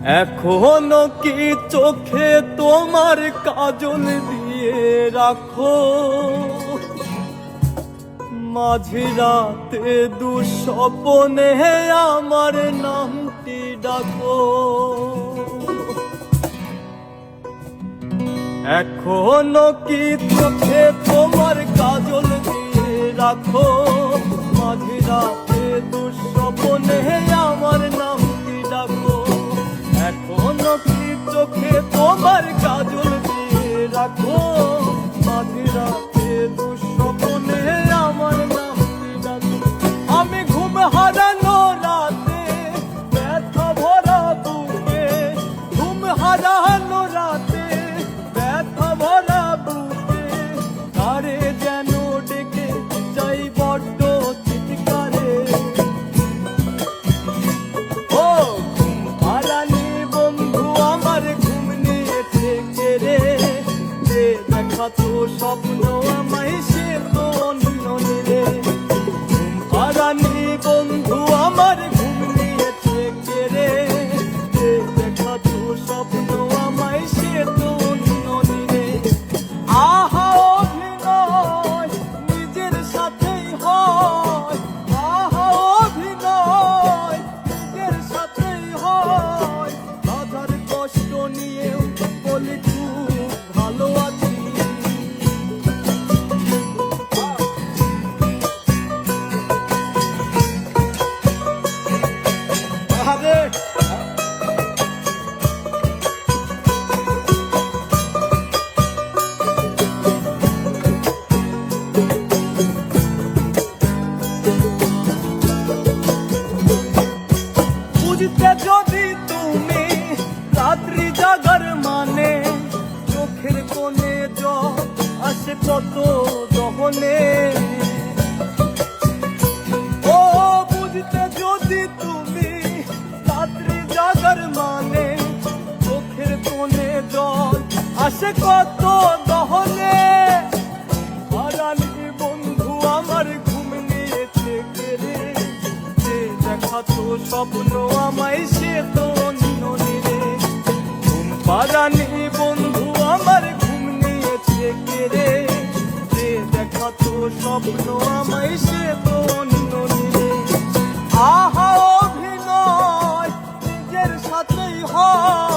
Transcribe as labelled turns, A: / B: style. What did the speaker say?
A: এখনো কি চোখে তোমার কাজল দিয়ে রাখো? মাঝরাতে দুঃস্বপ্নে আমার নামটি ডাকো। এখনো কি চোখে তোমার কাজল দিয়ে রাখো? মাঝরাতে দুঃস্বপ্নে আমার নামটি ডাকো। এখনো কি চোখে তোমার কাজল দিয়ে রাখো? মাঝরাতে দুঃস্বপ্নে আমার নামটি ডাকো। আমি ঘুম হারানো রাতে ব্যথা ভরা বুকে, ঘুম হারানো রাতে ব্যথা ভরা বুকে, কারে যেন ডেকে যাই বড্ড চিৎকারে। ও ঘুম হারানি বন্ধু আমার ঘুম নিয়েছে কেড়ে, যে দেখাতো স্বপ্ন আমায় সে তো অন্য নিলে। ঘুম হারানি বন্ধু আমার ঘুম নিয়েছে কেড়ে, যে দেখাতো স্বপ্ন আমায় সে তো অন্য নিলে। আহা অভিনয় নিজের সাথেই হয়, আহা অভিনয় নিজের সাথেই হয়। বাধার কষ্ট নিয়েও বলি খুব ভালো আছি। আরে বুঝতে যদি তুমি রাত্রি জাগার মানে, চোখের কোণে জল আসে কত দহনে। ও বুঝতে যদি তুমি রাত্রি জাগার মানে, চোখের কোণে জল আসে কত দহনে। হারানি বন্ধু আমার ঘুম নিয়েছে কেড়ে, যে দেখাতো স্বপ্ন আমায় সে তো অন্য নিলে। ঘুম পারানি বন্ধু আমার ঘুম নিয়েছে কেড়ে, যে দেখাতো স্বপ্ন আমায় সে তো অন্য নিলে। আহা অভিনয় নিজের সাথেই হয়,